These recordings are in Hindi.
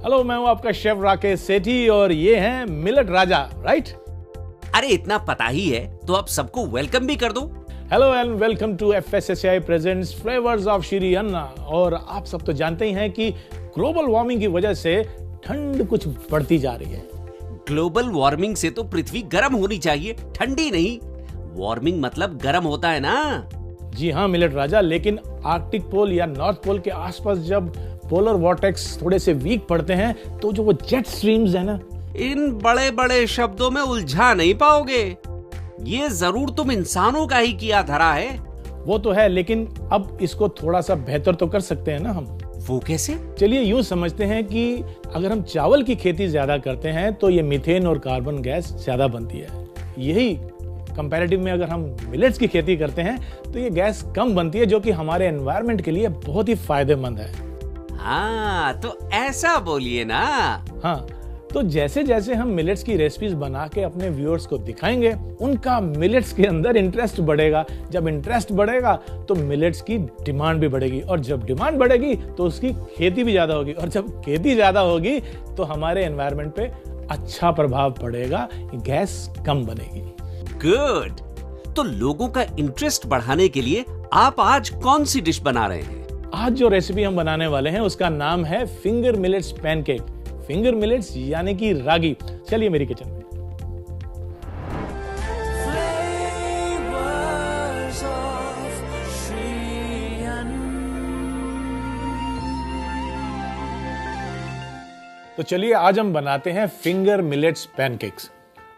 हेलो, मैं हूं आपका शेफ राकेश सेठी और ये हैं मिलेट राजा, राइट? अरे इतना पता ही है तो अब सबको वेलकम भी कर दो। Hello and welcome to FSSAI presents flavours of Shri Anna. और आप सब तो जानते ही हैं कि ग्लोबल वार्मिंग की वजह से ठंड कुछ बढ़ती जा रही है। ग्लोबल वार्मिंग से तो पृथ्वी गर्म होनी चाहिए, ठंडी नहीं। वार्मिंग मतलब गर्म होता है ना? जी हाँ मिलेट राजा, लेकिन आर्कटिक पोल या नॉर्थ पोल के आसपास जब पोलर वॉर्टेक्स थोड़े से वीक पड़ते हैं तो जो वो जेट स्ट्रीम्स है ना, इन बड़े बड़े शब्दों में उलझा नहीं पाओगे। ये जरूर तुम इंसानों का ही किया धरा है। वो तो है, लेकिन अब इसको थोड़ा सा बेहतर तो कर सकते हैं ना हम। वो कैसे? चलिए यूं समझते हैं कि अगर हम चावल की खेती ज्यादा करते हैं तो ये मीथेन और कार्बन गैस ज्यादा बनती है। यही कंपैरेटिव में अगर हम मिलेट्स की खेती करते हैं तो ये गैस कम बनती है, जो कि हमारे एनवायरनमेंट के लिए बहुत ही फायदेमंद है। हाँ तो ऐसा बोलिए ना। हाँ, तो जैसे जैसे हम मिलेट्स की रेसिपीज बना के अपने व्यूअर्स को दिखाएंगे, उनका मिलेट्स के अंदर इंटरेस्ट बढ़ेगा। जब इंटरेस्ट बढ़ेगा तो मिलेट्स की डिमांड भी बढ़ेगी, और जब डिमांड बढ़ेगी तो उसकी खेती भी ज्यादा होगी, और जब खेती ज्यादा होगी तो हमारे एनवायरनमेंट पे अच्छा प्रभाव पड़ेगा, गैस कम बनेगी। गुड। तो लोगों का इंटरेस्ट बढ़ाने के लिए आप आज कौन सी डिश बना रहे हैं? आज जो रेसिपी हम बनाने वाले हैं उसका नाम है finger millets pancake. Finger millets यानी कि रागी। चलिए मेरी किचन में। तो चलिए आज हम बनाते हैं फिंगर मिलेट्स पैनकेक्स।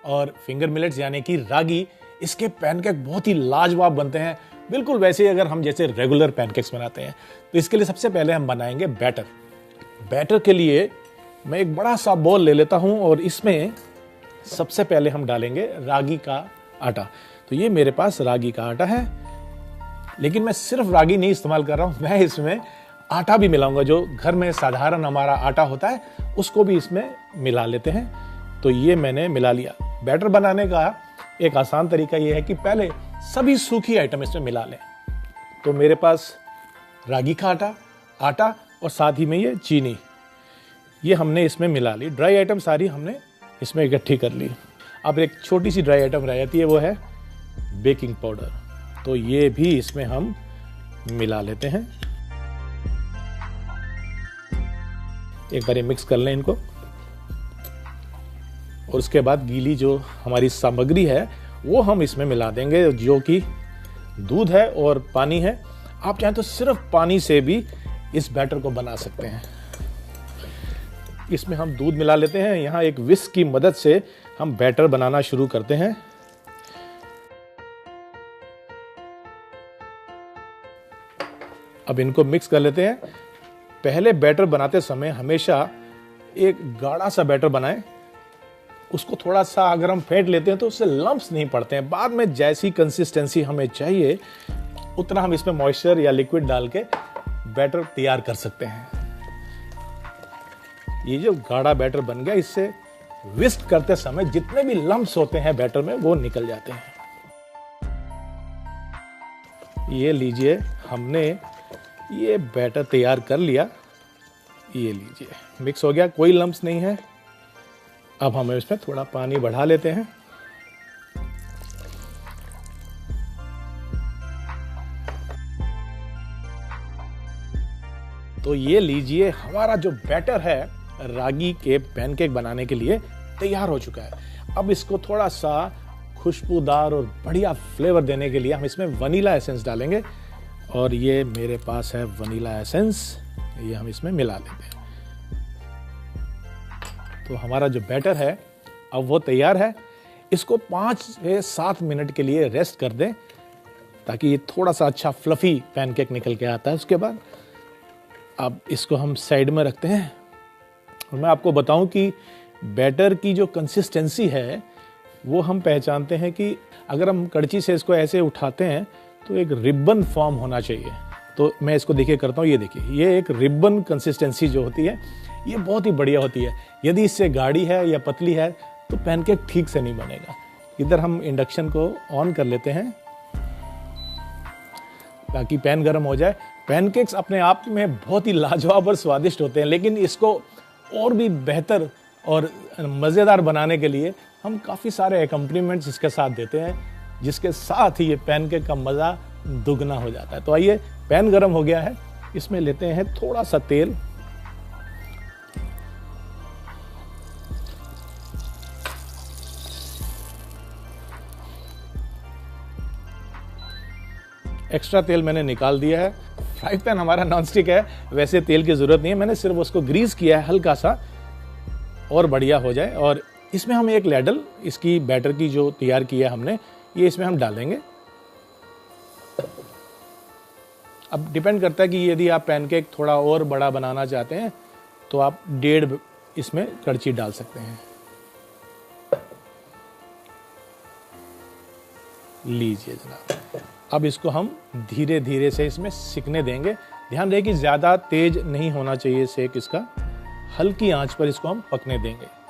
और फिंगर मिलेट्स यानी कि रागी, इसके पैनकेक बहुत ही लाजवाब बनते हैं, बिल्कुल वैसे ही अगर हम जैसे रेगुलर पैनकेक्स बनाते हैं। तो इसके लिए सबसे पहले हम बनाएंगे बैटर। बैटर के लिए मैं एक बड़ा सा बॉल ले लेता हूं और इसमें सबसे पहले हम डालेंगे रागी का आटा। तो ये मेरे पास रागी का आटा है, लेकिन मैं सिर्फ रागी नहीं इस्तेमाल कर रहा हूं, मैं इसमें आटा भी मिलाऊंगा। जो घर में साधारण हमारा आटा होता है उसको भी इसमें मिला लेते हैं। तो ये मैंने मिला लिया। बैटर बनाने का एक आसान तरीका ये है कि पहले सभी सूखी आइटम इसमें मिला लें। तो मेरे पास रागी का आटा और साथ ही में ये चीनी, ये हमने इसमें मिला ली। ड्राई आइटम सारी हमने इसमें इकट्ठी कर ली। अब एक छोटी सी ड्राई आइटम रह जाती है, वो है बेकिंग पाउडर। तो ये भी इसमें हम मिला लेते हैं। एक बार ये मिक्स कर लें इनको, और उसके बाद गीली जो हमारी सामग्री है वो हम इसमें मिला देंगे, जो कि दूध है और पानी है। आप चाहें तो सिर्फ पानी से भी इस बैटर को बना सकते हैं। इसमें हम दूध मिला लेते हैं। यहाँ एक विस्क की मदद से हम बैटर बनाना शुरू करते हैं। अब इनको मिक्स कर लेते हैं। पहले बैटर बनाते समय हमेशा एक गाढ़ा सा बैटर बनाएं। उसको थोड़ा सा अगर हम फेंट लेते हैं तो उससे लम्प्स नहीं पड़ते हैं। बाद में जैसी कंसिस्टेंसी हमें चाहिए उतना हम इसमें मॉइस्चर या लिक्विड डाल के बैटर तैयार कर सकते हैं। ये जो गाढ़ा बैटर बन गया, इससे विस्क करते समय जितने भी लम्प्स होते हैं बैटर में वो निकल जाते हैं। ये लीजिए, हमने ये बैटर तैयार कर लिया। ये लीजिए, मिक्स हो गया, कोई लम्प्स नहीं है। अब हम इसमें थोड़ा पानी बढ़ा लेते हैं। तो ये लीजिए, हमारा जो बैटर है रागी के पैनकेक बनाने के लिए तैयार हो चुका है। अब इसको थोड़ा सा खुशबूदार और बढ़िया फ्लेवर देने के लिए हम इसमें वनीला एसेंस डालेंगे। और ये मेरे पास है वनीला एसेंस, ये हम इसमें मिला लेते हैं। तो हमारा जो बैटर है अब वो तैयार है। इसको 5 से 7 मिनट के लिए रेस्ट कर दें, ताकि ये थोड़ा सा अच्छा फ्लफी पैनकेक निकल के आता है। उसके बाद अब इसको हम साइड में रखते हैं। और मैं आपको बताऊं कि बैटर की जो कंसिस्टेंसी है वो हम पहचानते हैं कि अगर हम कड़ची से इसको ऐसे उठाते हैं तो एक रिबन फॉर्म होना चाहिए। तो मैं इसको देखिए करता हूँ, ये देखिए, ये एक रिबन कंसिस्टेंसी जो होती है ये बहुत ही बढ़िया होती है। यदि इससे गाढ़ी है या पतली है तो पैनकेक ठीक से नहीं बनेगा। इधर हम इंडक्शन को ऑन कर लेते हैं ताकि पैन गर्म हो जाए। पैनकेक्स अपने आप में बहुत ही लाजवाब और स्वादिष्ट होते हैं, लेकिन इसको और भी बेहतर और मज़ेदार बनाने के लिए हम काफ़ी सारे एकम्पनीमेंट्स इसके साथ देते हैं, जिसके साथ ही ये पैनकेक का मज़ा दुगना हो जाता है। तो आइए, पैन गरम हो गया है, इसमें लेते हैं थोड़ा सा तेल। एक्स्ट्रा तेल मैंने निकाल दिया है। फ्राई पैन हमारा नॉनस्टिक है, वैसे तेल की ज़रूरत नहीं है, मैंने सिर्फ उसको ग्रीस किया है हल्का सा, और बढ़िया हो जाए। और इसमें हम एक लैडल इसकी बैटर की जो तैयार किया है हमने, ये इसमें हम डालेंगे। अब डिपेंड करता है कि यदि आप पैनकेक थोड़ा और बड़ा बनाना चाहते हैं तो आप 1.5 इसमें कड़छी डाल सकते हैं। लीजिए जनाब, अब इसको हम धीरे धीरे से इसमें सिकने देंगे। ध्यान रहे कि ज़्यादा तेज नहीं होना चाहिए सेक इसका, हल्की आंच पर इसको हम पकने देंगे।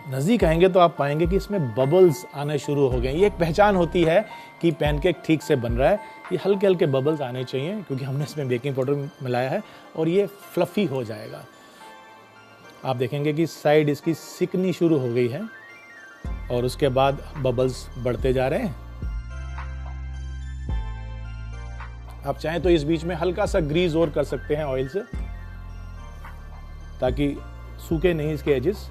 नज़दीक आएंगे तो आप पाएंगे कि इसमें बबल्स आने शुरू हो गए। ये एक पहचान होती है कि पैनकेक ठीक से बन रहा है। ये हल्के हल्के बबल्स आने चाहिए क्योंकि हमने इसमें बेकिंग पाउडर मिलाया है और ये फ्लफ़ी हो जाएगा। आप देखेंगे कि साइड इसकी सिकनी शुरू हो गई है और उसके बाद बबल्स बढ़ते जा रहे हैं। आप चाहें तो इस बीच में हल्का सा ग्रीस और कर सकते हैं ऑयल से, ताकि सूखे नहीं इसके एजेस।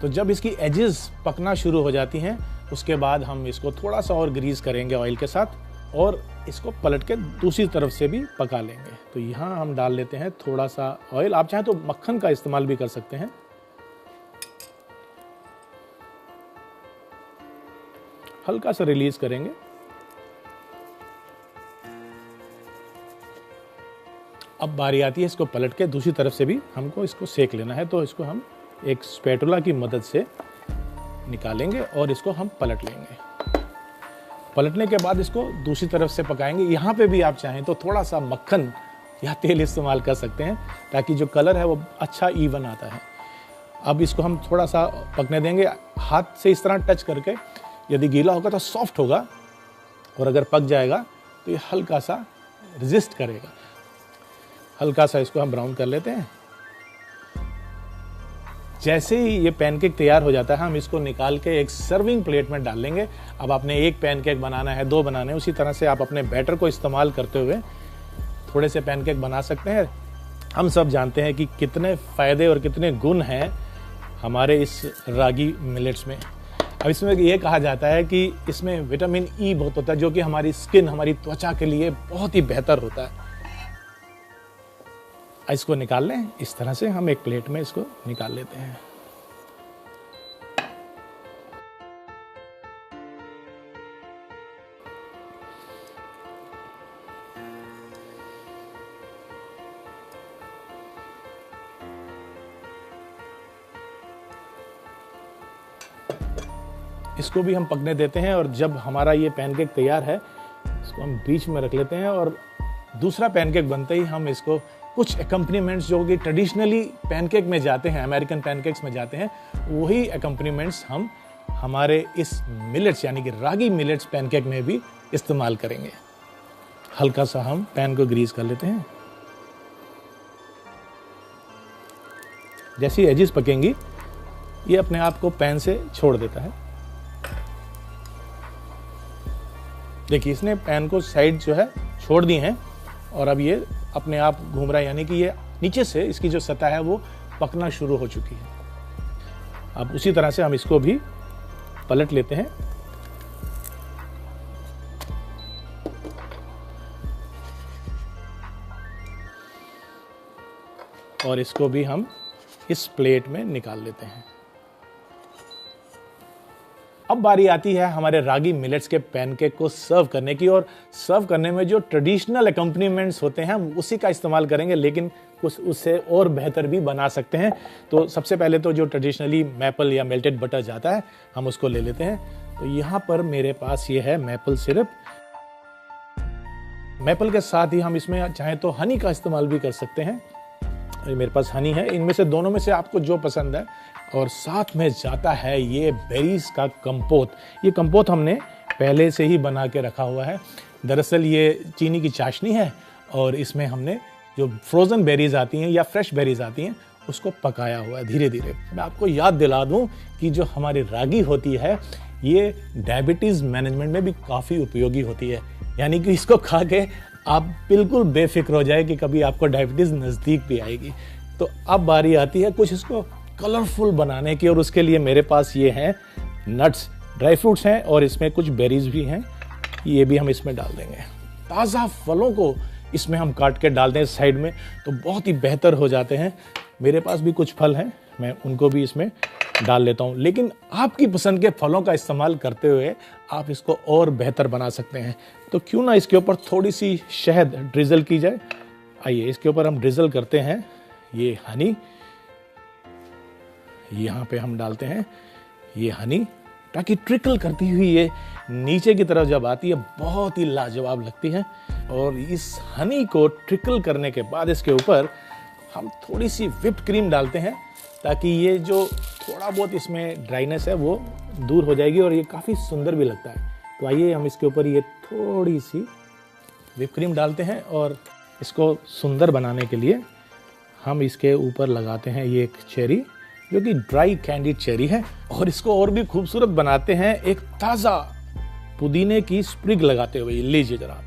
तो जब इसकी एजेस पकना शुरू हो जाती हैं, उसके बाद हम इसको थोड़ा सा और ग्रीस करेंगे ऑयल के साथ और इसको पलट के दूसरी तरफ से भी पका लेंगे। तो यहाँ हम डाल लेते हैं थोड़ा सा ऑयल। आप चाहें तो मक्खन का इस्तेमाल भी कर सकते हैं। हल्का सा रिलीज करेंगे। अब बारी आती है इसको पलट के दूसरी तरफ से भी हमको इसको सेक लेना है। तो इसको हम एक स्पैटुला की मदद से निकालेंगे और इसको हम पलट लेंगे। पलटने के बाद इसको दूसरी तरफ से पकाएंगे। यहाँ पे भी आप चाहें तो थोड़ा सा मक्खन या तेल इस्तेमाल कर सकते हैं, ताकि जो कलर है वो अच्छा इवन आता है। अब इसको हम थोड़ा सा पकने देंगे, हाथ से इस तरह टच करके। यदि गीला होगा तो सॉफ्ट होगा और अगर पक जाएगा तो ये हल्का सा रेजिस्ट करेगा। हल्का सा इसको हम ब्राउन कर लेते हैं। जैसे ही ये पैनकेक तैयार हो जाता है, हम इसको निकाल के एक सर्विंग प्लेट में डाल लेंगे। अब आपने एक पैनकेक बनाना है, 2 बनाने हैं, उसी तरह से आप अपने बैटर को इस्तेमाल करते हुए थोड़े से पैनकेक बना सकते हैं। हम सब जानते हैं कि कितने फ़ायदे और कितने गुण हैं हमारे इस रागी मिलेट्स में। अब इसमें ये कहा जाता है कि इसमें विटामिन ई बहुत होता है, जो कि हमारी स्किन, हमारी त्वचा के लिए बहुत ही बेहतर होता है। इसको निकाल लें। इस तरह से हम एक प्लेट में इसको निकाल लेते हैं। इसको भी हम पकने देते हैं और जब हमारा ये पैनकेक तैयार है, इसको हम बीच में रख लेते हैं और दूसरा पैनकेक बनते ही हम इसको कुछ एकम्पनीमेंट्स जो कि ट्रेडिशनली पैनकेक में जाते हैं, अमेरिकन पैनकेक्स में जाते हैं, वही एकम्पनीमेंट्स हम हमारे इस मिलेट्स यानी कि रागी मिलेट्स पैनकेक में भी इस्तेमाल करेंगे। हल्का सा हम पैन को ग्रीस कर लेते हैं। जैसी एजेस पकेंगी, ये अपने आप को पैन से छोड़ देता है। देखिए, इसने पैन को साइड जो है छोड़ दी हैं और अब ये अपने आप घूम रहा है, यानी कि ये नीचे से इसकी जो सतह है वो पकना शुरू हो चुकी है। अब उसी तरह से हम इसको भी पलट लेते हैं। और इसको भी हम इस प्लेट में निकाल लेते हैं। अब बारी आती है हमारे रागी मिलेट्स के पैनकेक को सर्व करने की, और सर्व करने में जो ट्रेडिशनल एकम्पनीमेंट्स होते हैं हम उसी का इस्तेमाल करेंगे, लेकिन कुछ उससे और बेहतर भी बना सकते हैं। तो सबसे पहले तो जो ट्रेडिशनली मैपल या मेल्टेड बटर जाता है, हम उसको ले लेते हैं। तो यहाँ पर मेरे पास ये है मैपल सिरप। मैपल के साथ ही हम इसमें चाहें तो हनी का इस्तेमाल भी कर सकते हैं। मेरे पास हनी है, इनमें से दोनों में से आपको जो पसंद है। और साथ में जाता है ये बेरीज का कंपोत। ये कंपोत हमने पहले से ही बना के रखा हुआ है। दरअसल ये चीनी की चाशनी है और इसमें हमने जो फ्रोज़न बेरीज आती हैं या फ्रेश बेरीज आती हैं उसको पकाया हुआ है धीरे धीरे। मैं आपको याद दिला दूं कि जो हमारी रागी होती है ये डायबिटीज़ मैनेजमेंट में भी काफ़ी उपयोगी होती है, यानी कि इसको खा के आप बिल्कुल बेफिक्र हो जाए कि कभी आपको डायबिटीज़ नज़दीक भी आएगी। तो अब बारी आती है कुछ इसको कलरफुल बनाने की, और उसके लिए मेरे पास ये हैं नट्स, ड्राई फ्रूट्स हैं और इसमें कुछ बेरीज भी हैं, ये भी हम इसमें डाल देंगे। ताज़ा फलों को इसमें हम काट के डाल दें साइड में तो बहुत ही बेहतर हो जाते हैं। मेरे पास भी कुछ फल हैं, मैं उनको भी इसमें डाल लेता हूँ, लेकिन आपकी पसंद के फलों का इस्तेमाल करते हुए आप इसको और बेहतर बना सकते हैं। तो क्यों ना इसके ऊपर थोड़ी सी शहद ड्रिजल की जाए। आइए इसके ऊपर हम ड्रिजल करते हैं ये हनी, यहाँ पे हम डालते हैं ये हनी, ताकि ट्रिकल करती हुई ये नीचे की तरफ जब आती है बहुत ही लाजवाब लगती है। और इस हनी को ट्रिकल करने के बाद इसके ऊपर हम थोड़ी सी व्हिप्ड क्रीम डालते हैं ताकि ये जो थोड़ा बहुत इसमें ड्राइनेस है वो दूर हो जाएगी और ये काफ़ी सुंदर भी लगता है। तो आइए हम इसके ऊपर ये थोड़ी सी व्हिप क्रीम डालते हैं और इसको सुंदर बनाने के लिए हम इसके ऊपर लगाते हैं ये एक चेरी, जो कि ड्राई कैंडीड चेरी है, और इसको और भी खूबसूरत बनाते हैं एक ताज़ा पुदीने की स्प्रिग लगाते हुए। लीजिए जरा।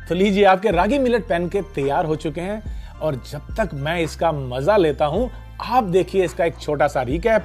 तो लीजिए आपके रागी मिलेट पैनकेक तैयार हो चुके हैं, और जब तक मैं इसका मजा लेता हूं आप देखिए इसका एक छोटा सा रिकैप।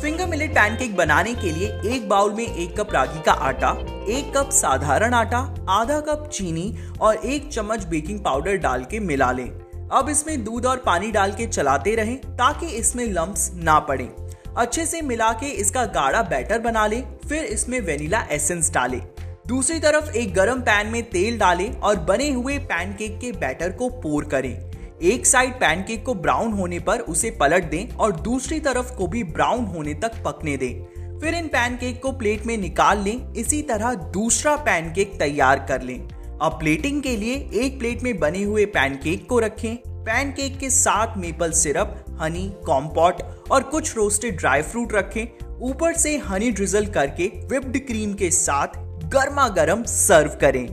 फिंगर मिलेट पैनकेक बनाने के लिए एक बाउल में 1 कप रागी का आटा, 1 कप साधारण आटा, आधा कप चीनी और 1 चम्मच बेकिंग पाउडर डाल के मिला लें। अब इसमें दूध और पानी डाल के चलाते रहें ताकि इसमें लम्प्स ना पड़े। अच्छे से मिला के इसका गाढ़ा बैटर बना लें। फिर इसमें वेनिला एसेंस डालें। दूसरी तरफ एक गरम पैन में तेल डालें और बने हुए पैनकेक के बैटर को पोर करें। एक साइड पैनकेक को ब्राउन होने पर उसे पलट दें और दूसरी तरफ को भी ब्राउन होने तक पकने दें। फिर इन पैनकेक को प्लेट में निकाल लें। इसी तरह दूसरा पैनकेक तैयार कर लें। अब प्लेटिंग के लिए एक प्लेट में बने हुए पैनकेक को रखें। पैनकेक के साथ मेपल सिरप, हनी, कॉम्पोट और कुछ रोस्टेड ड्राई फ्रूट रखें। ऊपर से हनी ड्रिजल करके व्हिप्ड क्रीम के साथ गर्मा गर्म सर्व करें।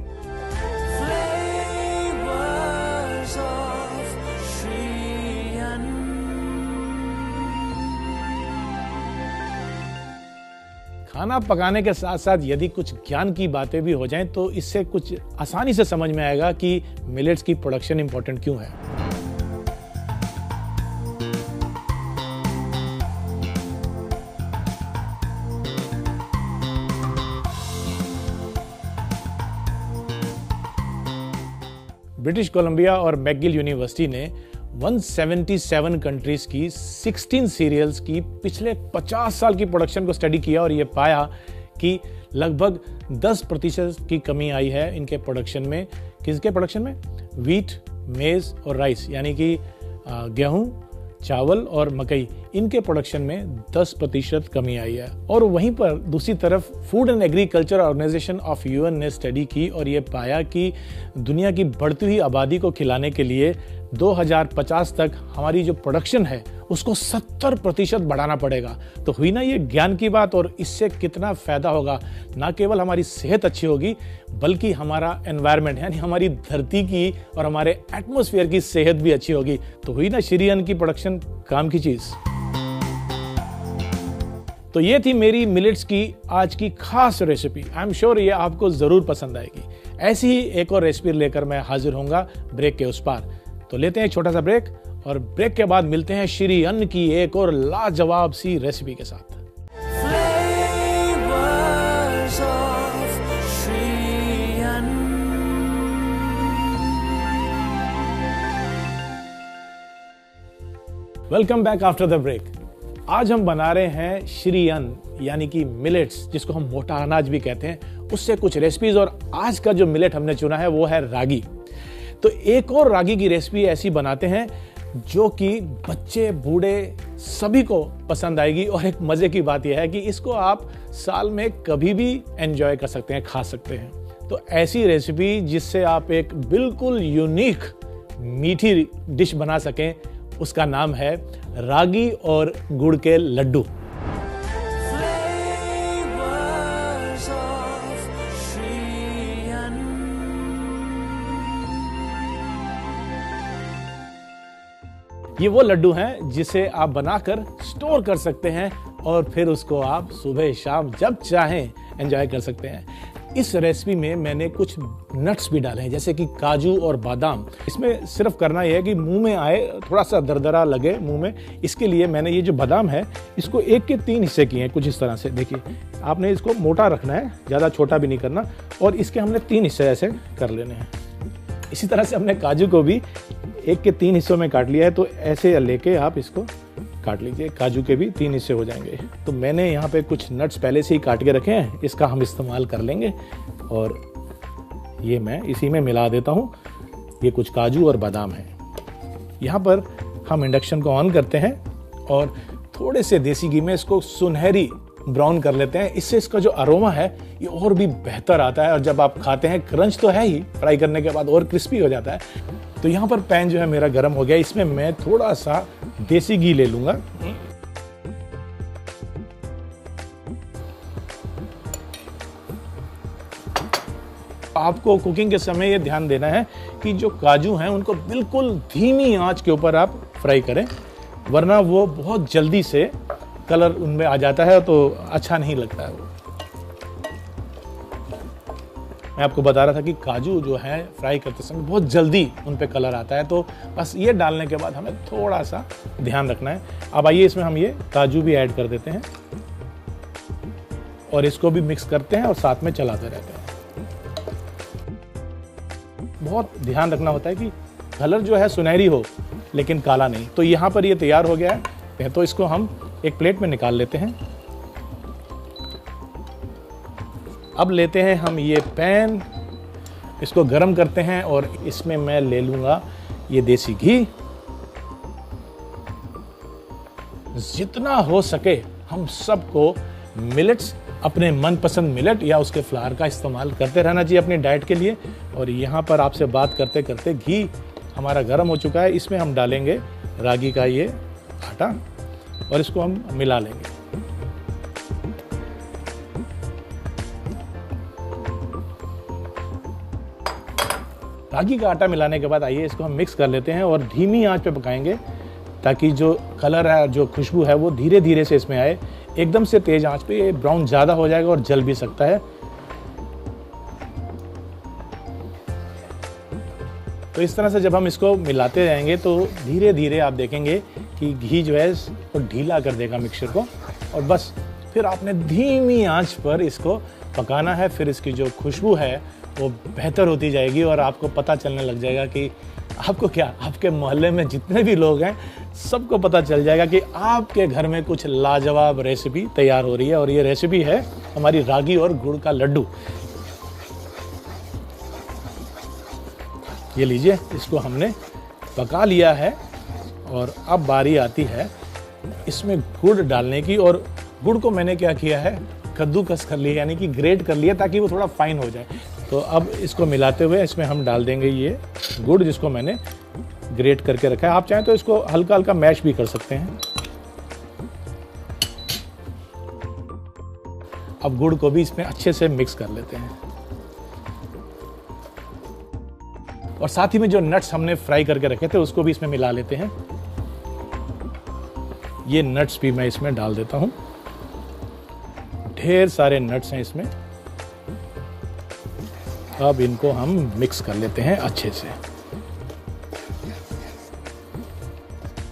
खाना पकाने के साथ साथ यदि कुछ ज्ञान की बातें भी हो जाएं तो इससे कुछ आसानी से समझ में आएगा कि मिलेट्स की प्रोडक्शन इंपॉर्टेंट क्यों है। ब्रिटिश कोलंबिया और मैकगिल यूनिवर्सिटी ने 177 कंट्रीज की 16 सीरियल्स की पिछले 50 साल की प्रोडक्शन को स्टडी किया और ये पाया कि लगभग 10% की कमी आई है इनके प्रोडक्शन में। किसके प्रोडक्शन में? व्हीट, मेज और राइस, यानी कि गेहूं, चावल और मकई, इनके प्रोडक्शन में 10% कमी आई है। और वहीं पर दूसरी तरफ food and agriculture organization of UN ने स्टडी की और ये पाया कि दुनिया की बढ़ती हुई आबादी को खिलाने के लिए 2050 तक हमारी जो प्रोडक्शन है उसको 70% बढ़ाना पड़ेगा। तो हुई ना ये ज्ञान की बात, और इससे कितना फायदा होगा। ना केवल हमारी सेहत अच्छी होगी बल्कि हमारा एनवायरनमेंट यानी हमारी धरती की और हमारे एटमॉस्फेयर की सेहत भी अच्छी होगी। तो हुई ना श्री अन्न की प्रोडक्शन काम की चीज। तो ये थी मेरी मिलेट्स की आज की खास रेसिपी। आई एम श्योर ये आपको जरूर पसंद आएगी। ऐसी ही एक और रेसिपी लेकर मैं हाजिर होऊंगा ब्रेक के उस पार। तो लेते हैं एक छोटा सा ब्रेक, और ब्रेक के बाद मिलते हैं श्री अन्न की एक और लाजवाब सी रेसिपी के साथ। Welcome back after the break. आज हम बना रहे हैं श्री अन्न यानी कि मिलेट्स, जिसको हम मोटा अनाज भी कहते हैं, उससे कुछ रेसिपीज। और आज का जो मिलेट हमने चुना है वो है रागी। तो एक और रागी की रेसिपी ऐसी बनाते हैं जो कि बच्चे बूढ़े सभी को पसंद आएगी। और एक मजे की बात यह है कि इसको आप साल में कभी भी एंजॉय कर सकते हैं, खा सकते हैं। तो ऐसी रेसिपी जिससे आप एक बिल्कुल यूनिक मीठी डिश बना सकें, उसका नाम है रागी और गुड़ के लड्डू। ये वो लड्डू हैं जिसे आप बनाकर स्टोर कर सकते हैं और फिर उसको आप सुबह शाम जब चाहें एंजॉय कर सकते हैं। इस रेसिपी में मैंने कुछ नट्स भी डाले हैं, जैसे कि काजू और बादाम। इसमें सिर्फ करना यह है कि मुंह में आए, थोड़ा सा दरदरा लगे मुंह में। इसके लिए मैंने ये जो बादाम है इसको 1 के 3 हिस्से किए हैं, कुछ इस तरह से। देखिए, आपने इसको मोटा रखना है, ज़्यादा छोटा भी नहीं करना, और इसके हमने 3 हिस्से ऐसे कर लेने हैं। इसी तरह से हमने काजू को भी 1 के 3 हिस्सों में काट लिया है, तो ऐसे लेके आप इसको काट लीजिए। काजू के भी 3 हिस्से हो जाएंगे। तो मैंने यहाँ पे कुछ नट्स पहले से ही काट के रखे हैं, इसका हम इस्तेमाल कर लेंगे और ये मैं इसी में मिला देता हूँ। ये कुछ काजू और बादाम है। यहाँ पर हम इंडक्शन को ऑन करते हैं और थोड़े से देसी घी में इसको सुनहरी ब्राउन कर लेते हैं। इससे इसका जो अरोमा है ये और भी बेहतर आता है, और जब आप खाते हैं क्रंच तो है ही, फ्राई करने के बाद और क्रिस्पी हो जाता है। तो यहाँ पर पैन जो है मेरा गर्म हो गया, इसमें मैं थोड़ा सा देसी घी ले लूंगा। आपको कुकिंग के समय ये ध्यान देना है कि जो काजू हैं उनको बिल्कुल धीमी आंच के ऊपर आप फ्राई करें, वरना वो बहुत जल्दी से कलर उनमें आ जाता है तो अच्छा नहीं लगता है। मैं आपको बता रहा था कि काजू जो है फ्राई करते समय बहुत जल्दी उन पे कलर आता है, तो बस ये डालने के बाद हमें थोड़ा सा ध्यान रखना है। अब आइए इसमें हम ये काजू भी ऐड कर देते हैं और इसको भी मिक्स करते हैं और साथ में चलाते रहते हैं। बहुत ध्यान रखना होता है कि कलर जो है सुनहरी हो लेकिन काला नहीं। तो यहाँ पर ये तैयार हो गया है, तो इसको हम एक प्लेट में निकाल लेते हैं। अब लेते हैं हम ये पैन, इसको गरम करते हैं और इसमें मैं ले लूंगा ये देसी घी। जितना हो सके हम सबको मिलेट्स, अपने मनपसंद मिलेट या उसके फ्लावर का इस्तेमाल करते रहना चाहिए अपनी डाइट के लिए। और यहाँ पर आपसे बात करते करते घी हमारा गर्म हो चुका है, इसमें हम डालेंगे रागी का ये आटा और इसको हम मिला लेंगे। रागी का आटा मिलाने के बाद आइए इसको हम मिक्स कर लेते हैं और धीमी आंच पे पकाएंगे, ताकि जो कलर है, जो खुशबू है वो धीरे धीरे से इसमें आए। एकदम से तेज आंच पे ये ब्राउन ज़्यादा हो जाएगा और जल भी सकता है। तो इस तरह से जब हम इसको मिलाते जाएंगे तो धीरे धीरे आप देखेंगे कि घी जो है वो ढीला कर देगा मिक्सचर को, और बस फिर आपने धीमी आंच पर इसको पकाना है। फिर इसकी जो खुशबू है वो बेहतर होती जाएगी और आपको पता चलने लग जाएगा कि आपको क्या, आपके मोहल्ले में जितने भी लोग हैं सबको पता चल जाएगा कि आपके घर में कुछ लाजवाब रेसिपी तैयार हो रही है। और ये रेसिपी है हमारी रागी और गुड़ का लड्डू। ये लीजिए, इसको हमने पका लिया है और अब बारी आती है इसमें गुड़ डालने की। और गुड़ को मैंने क्या किया है, कद्दूकस कर लिया, यानी कि ग्रेट कर लिया ताकि वो थोड़ा फाइन हो जाए। तो अब इसको मिलाते हुए इसमें हम डाल देंगे ये गुड़ जिसको मैंने ग्रेट करके रखा है। आप चाहें तो इसको हल्का हल्का मैश भी कर सकते हैं। अब गुड़ को भी इसमें अच्छे से मिक्स कर लेते हैं और साथ ही में जो नट्स हमने फ्राई करके रखे थे उसको भी इसमें मिला लेते हैं। ये नट्स भी मैं इसमें डाल देता हूं। ढेर सारे नट्स हैं इसमें। अब इनको हम मिक्स कर लेते हैं अच्छे से।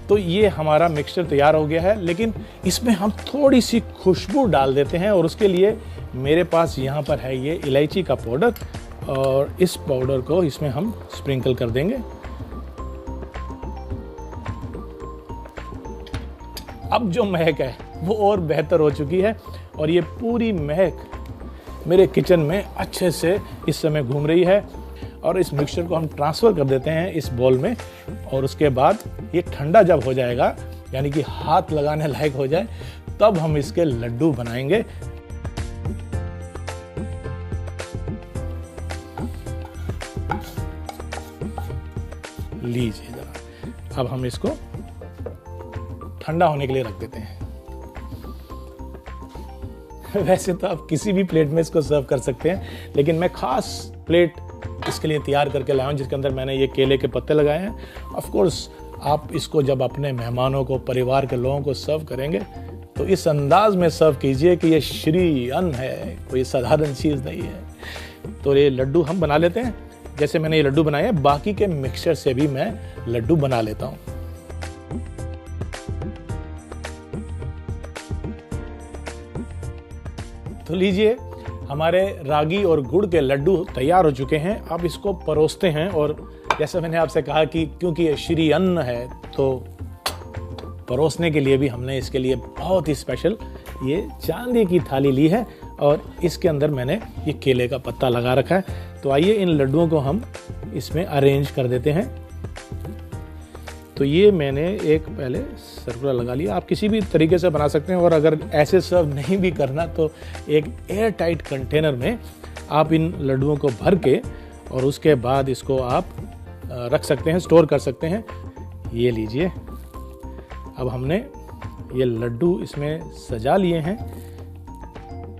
तो ये हमारा मिक्सचर तैयार हो गया है, लेकिन इसमें हम थोड़ी सी खुशबू डाल देते हैं और उसके लिए मेरे पास यहाँ पर है ये इलायची का पाउडर, और इस पाउडर को इसमें हम स्प्रिंकल कर देंगे। अब जो महक है वो और बेहतर हो चुकी है और ये पूरी महक मेरे किचन में अच्छे से इस समय घूम रही है। और इस मिक्सचर को हम ट्रांसफ़र कर देते हैं इस बॉल में, और उसके बाद ये ठंडा जब हो जाएगा, यानी कि हाथ लगाने लायक हो जाए, तब हम इसके लड्डू बनाएंगे। लीजिए जरा, अब हम इसको ठंडा होने के लिए रख देते हैं। वैसे तो आप किसी भी प्लेट में इसको सर्व कर सकते हैं, लेकिन मैं खास प्लेट इसके लिए तैयार करके लाया हूं जिसके अंदर मैंने ये केले के पत्ते लगाए हैं। ऑफ कोर्स आप इसको जब अपने मेहमानों को, परिवार के लोगों को सर्व करेंगे तो इस अंदाज में सर्व कीजिए कि ये श्री अन्न है, कोई साधारण चीज़ नहीं है। तो ये लड्डू हम बना लेते हैं। जैसे मैंने ये लड्डू बनाए हैं, बाकी के मिक्सचर से भी मैं लड्डू बना लेता हूँ। तो लीजिए, हमारे रागी और गुड़ के लड्डू तैयार हो चुके हैं। अब इसको परोसते हैं। और जैसे मैंने आपसे कहा कि क्योंकि ये श्री अन्न है तो परोसने के लिए भी हमने इसके लिए बहुत ही स्पेशल ये चांदी की थाली ली है और इसके अंदर मैंने ये केले का पत्ता लगा रखा है। तो आइए इन लड्डुओं को हम इसमें अरेंज कर देते हैं। तो ये मैंने एक पहले सर्कुलर लगा लिया। आप किसी भी तरीके से बना सकते हैं और अगर ऐसे सर्व नहीं भी करना तो एक एयर टाइट कंटेनर में आप इन लड्डुओं को भर के और उसके बाद इसको आप रख सकते हैं, स्टोर कर सकते हैं। ये लीजिए, अब हमने ये लड्डू इसमें सजा लिए हैं।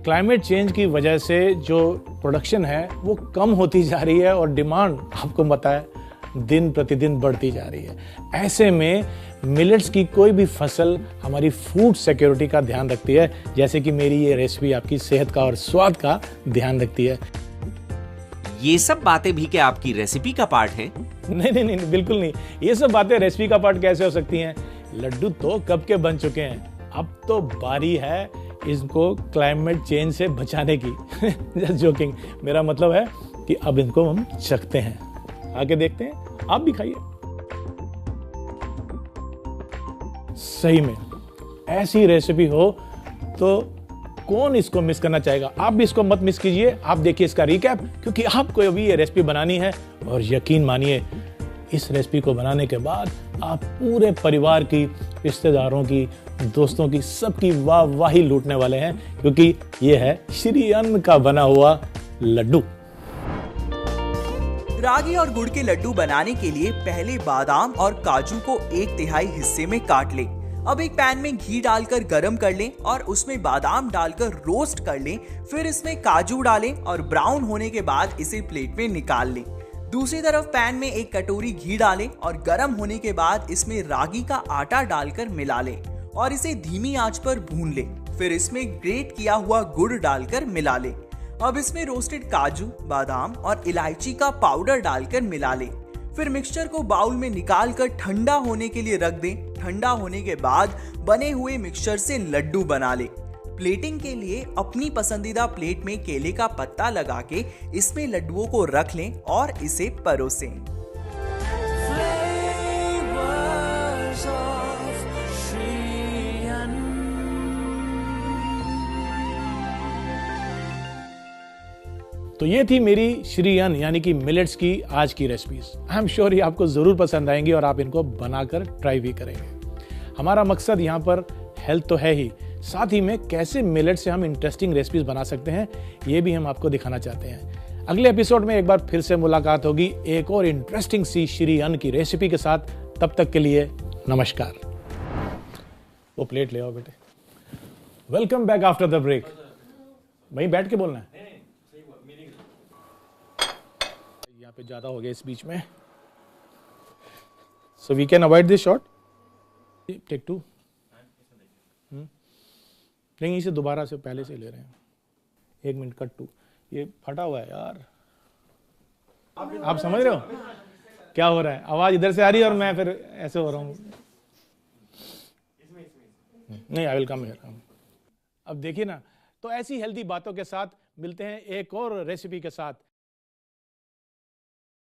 क्लाइमेट चेंज की वजह से जो प्रोडक्शन है वो कम होती जा रही है और डिमांड आपको पता है दिन प्रतिदिन बढ़ती जा रही है। ऐसे में मिलेट्स की कोई भी फसल हमारी फूड सिक्योरिटी का ध्यान रखती है, जैसे कि मेरी ये रेसिपी आपकी सेहत का और स्वाद का ध्यान रखती है। ये सब बातें भी क्या आपकी रेसिपी का पार्ट हैं? नहीं, बिल्कुल नहीं। ये सब बातें रेसिपी का पार्ट कैसे हो सकती हैं? लड्डू तो कब के बन चुके हैं, अब तो बारी है इसको क्लाइमेट चेंज से बचाने की। Just joking. मेरा मतलब है कि अब इनको हम चखते हैं। आके देखते हैं, आप भी खाइए। सही में ऐसी रेसिपी हो तो कौन इसको मिस करना चाहेगा? आप भी इसको मत मिस कीजिए। आप देखिए इसका रिकैप, क्योंकि आपको अभी ये रेसिपी बनानी है और यकीन मानिए इस रेसिपी को बनाने के बाद आप पूरे परिवार की, रिश्तेदारों की, दोस्तों की, सबकी वाहवाही लूटने वाले हैं, क्योंकि ये है श्री अन्न का बना हुआ लड्डू। रागी और गुड़ के लड्डू बनाने के लिए पहले बादाम और काजू को 1/3 हिस्से में काट लें। अब एक पैन में घी डालकर गरम कर लें और उसमें बादाम डालकर रोस्ट कर लें। फिर इसमें काजू डालें और ब्राउन होने के बाद इसे प्लेट में निकाल लें। दूसरी तरफ पैन में एक कटोरी घी डालें और गर्म होने के बाद इसमें रागी का आटा डालकर मिला लें और इसे धीमी आंच पर भून लें। फिर इसमें ग्रेट किया हुआ गुड़ डालकर मिला लें। अब इसमें रोस्टेड काजू, बादाम और इलायची का पाउडर डालकर मिला लें। फिर मिक्सचर को बाउल में निकाल कर ठंडा होने के लिए रख दें। ठंडा होने के बाद बने हुए मिक्सचर से लड्डू बना लें। प्लेटिंग के लिए अपनी पसंदीदा प्लेट में केले का पत्ता लगा के इसमें लड्डुओं को रख लें और इसे परोसें। तो ये थी मेरी श्री अन्न यानी कि मिलेट्स की आज की रेसिपीज। आई एम श्योर ये आपको जरूर पसंद आएंगी और आप इनको बनाकर ट्राई भी करेंगे। हमारा मकसद यहाँ पर हेल्थ तो है ही, साथ ही में कैसे मिलेट से हम इंटरेस्टिंग रेसिपीज बना सकते हैं ये भी हम आपको दिखाना चाहते हैं। अगले एपिसोड में एक बार फिर से मुलाकात होगी एक और इंटरेस्टिंग सी श्री अन्न की रेसिपी के साथ। तब तक के लिए नमस्कार। वो प्लेट ले आओ बेटे। Welcome back after the break. वहीं बैठ के बोलना है, यहाँ पे ज्यादा हो गया इस बीच में। So we can avoid this shot. Take 2। नहीं, इसे दोबारा से पहले से ले रहे हैं। 1 मिनट कट 2। ये फटा हुआ है यार, आप समझ रहे हो क्या हो रहा है? आवाज इधर से आ रही है और मैं फिर ऐसे हो रहा हूँ। नहीं, आई विल कम हियर। अब देखिए ना, तो ऐसी हेल्दी बातों के साथ मिलते हैं एक और रेसिपी के साथ।